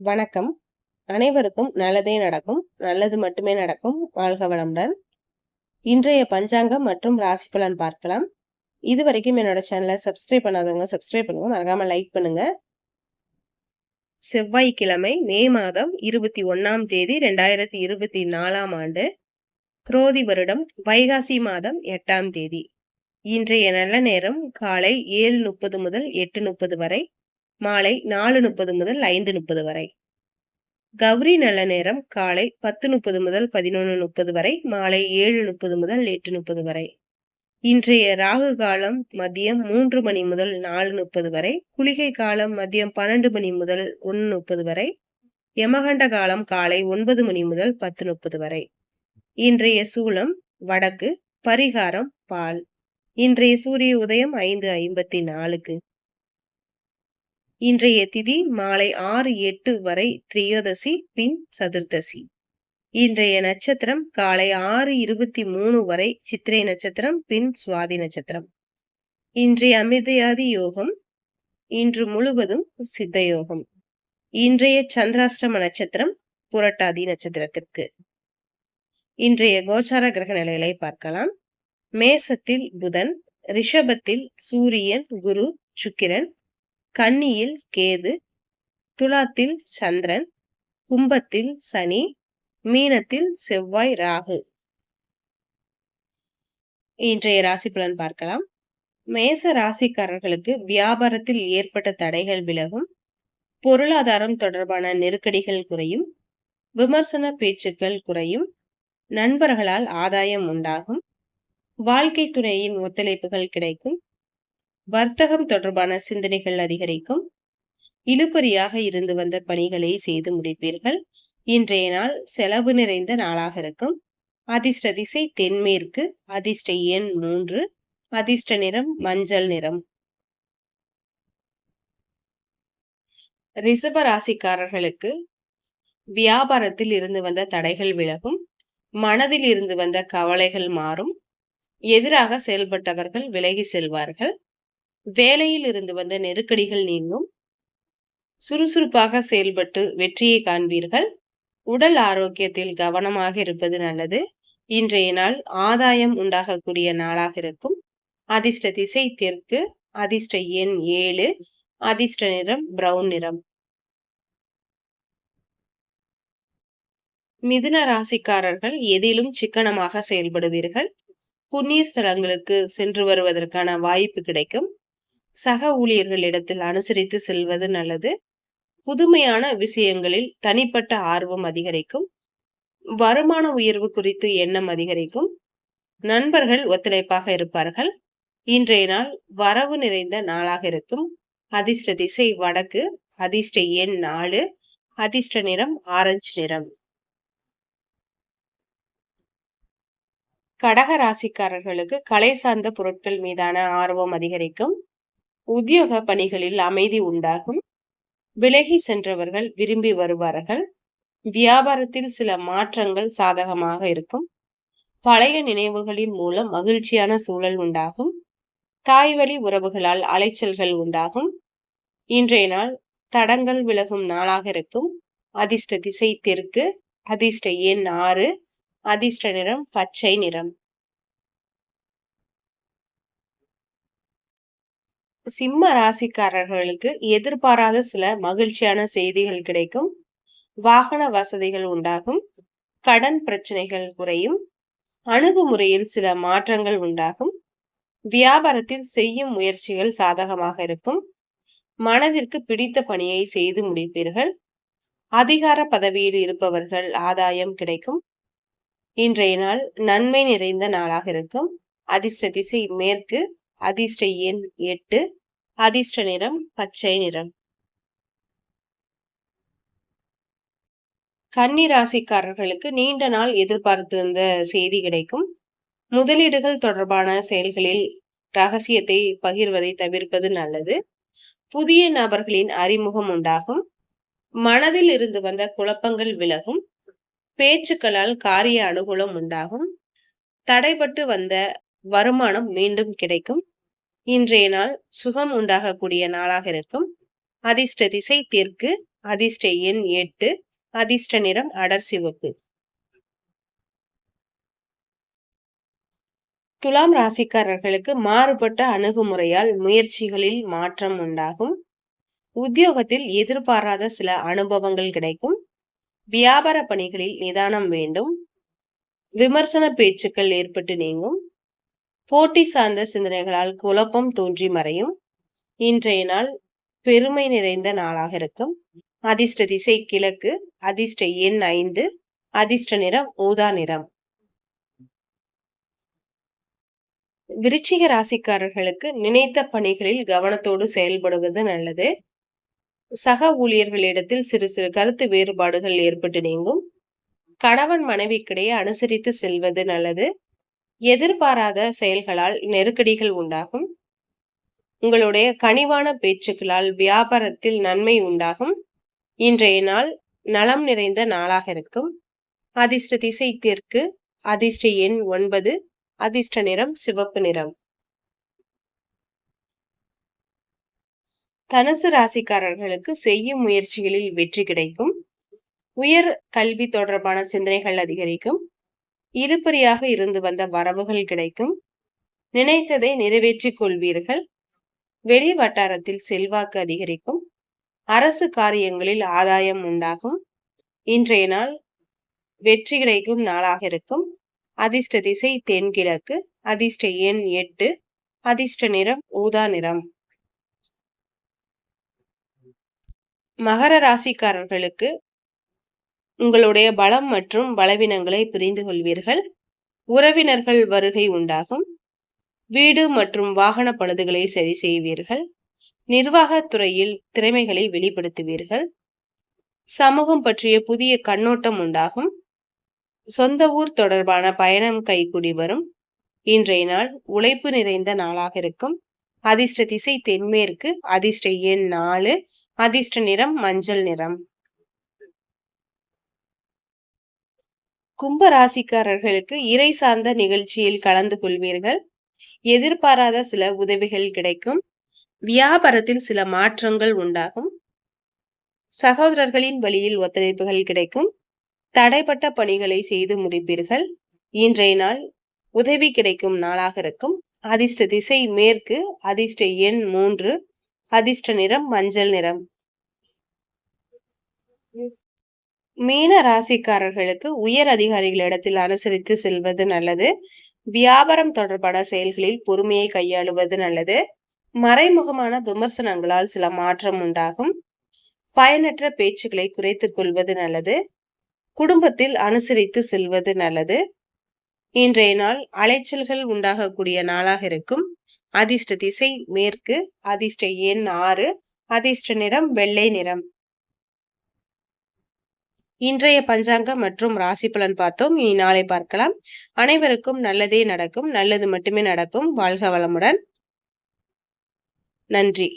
வணக்கம். அனைவருக்கும் நல்லதே நடக்கும், நல்லது மட்டுமே நடக்கும். வாழ்க வளமுடன். இன்றைய பஞ்சாங்கம் மற்றும் ராசி பலன் பார்க்கலாம். இதுவரைக்கும் என்னோட சேனலை சப்ஸ்கிரைப் பண்ணாதவங்க சப்ஸ்கிரைப் பண்ணுங்க, மறக்காம லைக் பண்ணுங்க. செவ்வாய்க்கிழமை மே மாதம் 21ஆம் தேதி 2024ஆம் ஆண்டு, குரோதி வருடம் வைகாசி மாதம் 8ஆம் தேதி. இன்றைய நல்ல நேரம் காலை 7:30 முதல் 8:30 வரை, மாலை 4:30 முதல் 5:30 வரை. கௌரி நல்ல நேரம் காலை 10:30 முதல் 11:30 வரை, மாலை 7:30 முதல் 8:30 வரை. இன்றைய ராகு காலம் மதியம் 3 மணி முதல் 4:30 வரை, குளிகை காலம் மதியம் 12 மணி முதல் 1:30 வரை, யமகண்ட காலம் காலை 9 மணி முதல் 10:30 வரை. இன்றைய சூலம் வடக்கு, பரிகாரம் பால். இன்றைய சூரிய உதயம் 5:54க்கு. இன்றைய திதி மாலை 6:08 வரை திரியோதசி, பின் சதுர்தசி. இன்றைய நட்சத்திரம் காலை 6:23 வரை சித்திரை நட்சத்திரம், பின் சுவாதி நட்சத்திரம். இன்றைய அமிர்தயாதி யோகம், இன்று முழுவதும் சித்த யோகம். இன்றைய சந்திராஷ்டம நட்சத்திரம் புரட்டாதி நட்சத்திரத்திற்கு. இன்றைய கோச்சார கிரக நிலைகளை பார்க்கலாம். மேசத்தில் புதன், ரிஷபத்தில் சூரியன், குரு, சுக்கிரன், கன்னியில் கேது, துலாத்தில் சந்திரன், கும்பத்தில் சனி, மீனத்தில் செவ்வாய், ராகு. இன்றைய ராசி பலன் பார்க்கலாம். மேச ராசிக்காரர்களுக்கு வியாபாரத்தில் ஏற்பட்ட தடைகள் விலகும், பொருளாதாரம் தொடர்பான நெருக்கடிகள் குறையும், விமர்சன பேச்சுக்கள் குறையும், நண்பர்களால் ஆதாயம் உண்டாகும், வாழ்க்கை துணையின் ஒத்துழைப்புகள் கிடைக்கும், வர்த்தகம் தொடர்பான சிந்தனைகள் அதிகரிக்கும், இழுபறியாக இருந்து வந்த பணிகளை செய்து முடிப்பீர்கள். இன்றைய நாள் செலவு நிறைந்த நாளாக இருக்கும். அதிர்ஷ்ட திசை தென்மேற்கு, அதிர்ஷ்ட எண் 3, அதிர்ஷ்ட நிறம் மஞ்சள் நிறம். ரிஷப ராசிக்காரர்களுக்கு வியாபாரத்தில் இருந்து வந்த தடைகள் விலகும், மனதில் இருந்து வந்த கவலைகள் மாறும், எதிராக செயல்பட்டவர்கள் விலகி செல்வார்கள், வேலையில் இருந்து வந்த நெருக்கடிகள் நீங்கும், சுறுசுறுப்பாக செயல்பட்டு வெற்றியை காண்பீர்கள். உடல் ஆரோக்கியத்தில் கவனமாக இருப்பது நல்லது. இன்றைய நாள் ஆதாயம் உண்டாகக்கூடிய நாளாக இருக்கும். அதிர்ஷ்ட திசை தெற்கு, அதிர்ஷ்ட எண் 7, அதிர்ஷ்ட நிறம் பிரவுன் நிறம். மிதுன ராசிக்காரர்கள் எதிலும் சிக்கனமாக செயல்படுவீர்கள். புண்ணிய ஸ்தலங்களுக்கு சென்று வருவதற்கான வாய்ப்பு கிடைக்கும். சக ஊழியர்களிடத்தில் அனுசரித்து செல்வது நல்லது. புதுமையான விஷயங்களில் தனிப்பட்ட ஆர்வம் அதிகரிக்கும். வருமான உயர்வு குறித்து எண்ணம் அதிகரிக்கும். நண்பர்கள் ஒத்துழைப்பாக இருப்பார்கள். இன்றைய நாள் வரவு நிறைந்த நாளாக இருக்கும். அதிர்ஷ்ட திசை வடக்கு, அதிர்ஷ்ட எண் 4, அதிர்ஷ்ட நிறம் ஆரஞ்சு நிறம். கடக ராசிக்காரர்களுக்கு கலை சார்ந்த பொருட்கள் மீதான ஆர்வம் அதிகரிக்கும். உத்தியோக பணிகளில் அமைதி உண்டாகும். விலகி சென்றவர்கள் விரும்பி வருவார்கள். வியாபாரத்தில் சில மாற்றங்கள் சாதகமாக இருக்கும். பழைய நினைவுகளின் மூலம் மகிழ்ச்சியான சூழல் உண்டாகும். தாய்வழி உறவுகளால் அலைச்சல்கள் உண்டாகும். இன்றைய நாள் தடங்கள் விலகும் நாளாக இருக்கும். அதிர்ஷ்ட திசை தெற்கு, அதிர்ஷ்ட எண் 6, அதிர்ஷ்ட நிறம் பச்சை நிறம். சிம்ம ராசிக்காரர்களுக்கு எதிர்பாராத சில மகிழ்ச்சியான செய்திகள் கிடைக்கும். வாகன வசதிகள் உண்டாகும். கடன் பிரச்சனைகள் குறையும். அணுகுமுறையில் சில மாற்றங்கள் உண்டாகும். வியாபாரத்தில் செய்யும் முயற்சிகள் சாதகமாக இருக்கும். மனதிற்கு பிடித்த பணியை செய்து முடிப்பீர்கள். அதிகார பதவியில் இருப்பவர்கள் ஆதாயம் கிடைக்கும். இன்றைய நாள் நன்மை நிறைந்த நாளாக இருக்கும். அதிர்ஷ்ட திசை மேற்கு, அதிர்ஷ்ட எண் 8, அதிர்ஷ்ட நிறம் பச்சை நிறம். கன்னி ராசிக்காரர்களுக்கு நீண்ட நாள் எதிர்பார்த்திருந்த செய்தி கிடைக்கும். முதலீடுகள் தொடர்பான செயல்களில் ரகசியத்தை பகிர்வதை தவிர்ப்பது நல்லது. புதிய நபர்களின் அறிமுகம் உண்டாகும். மனதில் இருந்து வந்த குழப்பங்கள் விலகும். பேச்சுக்களால் காரிய அனுகூலம் உண்டாகும். தடைபட்டு வந்த வருமானம் மீண்டும் கிடைக்கும். இன்றைய நாள் சுகம் உண்டாகக்கூடிய நாளாக இருக்கும். அதிர்ஷ்ட திசை தெற்கு, அதிர்ஷ்ட எண் 8, அதிர்ஷ்ட நிறம் அடர் சிவப்பு. துலாம் ராசிக்காரர்களுக்கு மாறுபட்ட அணுகுமுறையால் முயற்சிகளில் மாற்றம் உண்டாகும். உத்தியோகத்தில் எதிர்பாராத சில அனுபவங்கள் கிடைக்கும். வியாபார பணிகளில் நிதானம் வேண்டும். விமர்சன பேச்சுக்கள் ஏற்பட்டு நீங்கும். போட்டி சார்ந்த சிந்தனைகளால் குழப்பம் தோன்றி மறையும். இன்றைய நாள் பெருமை நிறைந்த நாளாக இருக்கும். அதிர்ஷ்ட திசை கிழக்கு, அதிர்ஷ்ட எண் 5, அதிர்ஷ்ட நிறம் ஊதா நிறம். விருச்சிக ராசிக்காரர்களுக்கு நினைத்த பணிகளில் கவனத்தோடு செயல்படுவது நல்லது. சக ஊழியர்களிடத்தில் சிறு சிறு கருத்து வேறுபாடுகள் ஏற்பட்டு நீங்கும். கணவன் மனைவிக்கிடையே அனுசரித்து செல்வது நல்லது. எதிர்பாராத செயல்களால் நெருக்கடிகள் உண்டாகும். உங்களுடைய கனிவான பேச்சுக்களால் வியாபாரத்தில் நன்மை உண்டாகும். இன்றைய நாள் நலம் நிறைந்த நாளாக இருக்கும். அதிர்ஷ்ட திசை தெற்கு, அதிர்ஷ்ட எண் 9, அதிர்ஷ்ட நிறம் சிவப்பு நிறம். தனுசு ராசிக்காரர்களுக்கு செய்யும் முயற்சிகளில் வெற்றி கிடைக்கும். உயர் கல்வி தொடர்பான சிந்தனைகள் அதிகரிக்கும். இழுபறியாக இருந்து வந்த வரவுகள் கிடைக்கும். நினைத்ததை நிறைவேற்றிக் கொள்வீர்கள். வெளி வட்டாரத்தில் செல்வாக்கு அதிகரிக்கும். அரசு காரியங்களில் ஆதாயம் உண்டாகும். இன்றைய நாள் வெற்றி கிடைக்கும் நாளாக இருக்கும். அதிர்ஷ்ட திசை தென்கிழக்கு, அதிர்ஷ்ட எண் 8, அதிர்ஷ்ட நிறம் ஊதா நிறம். மகர ராசிக்காரர்களுக்கு உங்களுடைய பலம் மற்றும் பலவீனங்களை புரிந்து கொள்வீர்கள். உறவினர்கள் வருகை உண்டாகும். வீடு மற்றும் வாகன பழுதுகளை சரி செய்வீர்கள். நிர்வாகத் துறையில் திறமைகளை வெளிப்படுத்துவீர்கள். சமூகம் பற்றிய புதிய கண்ணோட்டம் உண்டாகும். சொந்த ஊர் தொடர்பான பயணம் கைகூடி வரும். இன்றைய நாள் உழைப்பு நிறைந்த நாளாக இருக்கும். அதிர்ஷ்ட திசை தென்மேற்கு, அதிர்ஷ்ட எண் 4, அதிர்ஷ்ட நிறம் மஞ்சள் நிறம். கும்ப ராசிக்காரர்களுக்கு இறை சார்ந்த நிகழ்ச்சியில் கலந்து கொள்வீர்கள். எதிர்பாராத சில உதவிகள் கிடைக்கும். வியாபாரத்தில் சில மாற்றங்கள் உண்டாகும். சகோதரர்களின் வழியில் ஒத்துழைப்புகள் கிடைக்கும். தடைப்பட்ட பணிகளை செய்து முடிப்பீர்கள். இன்றைய நாள் உதவி கிடைக்கும் நாளாக இருக்கும். அதிர்ஷ்ட திசை மேற்கு, அதிர்ஷ்ட எண் 3, அதிர்ஷ்ட நிறம் மஞ்சள் நிறம். மீன ராசிக்காரர்களுக்கு உயர் அதிகாரிகளிடத்தில் அனுசரித்து செல்வது நல்லது. வியாபாரம் தொடர்பான செயல்களில் பொறுமையை கையாளுவது நல்லது. மறைமுகமான விமர்சனங்களால் சில மாற்றம் உண்டாகும். பயனற்ற பேச்சுக்களை குறைத்துக் கொள்வது நல்லது. குடும்பத்தில் அனுசரித்து செல்வது நல்லது. இன்றைய நாள் அலைச்சல்கள் உண்டாகக்கூடிய நாளாக இருக்கும். அதிர்ஷ்ட திசை மேற்கு, அதிர்ஷ்ட எண் 6, அதிர்ஷ்ட நிறம் வெள்ளை நிறம். இன்றைய பஞ்சாங்கம் மற்றும் ராசி பலன் பார்த்தோம். இனி நாளை பார்க்கலாம். அனைவருக்கும் நல்லதே நடக்கும். நல்லது மட்டுமே நடக்கும். வாழ்க வளமுடன். நன்றி.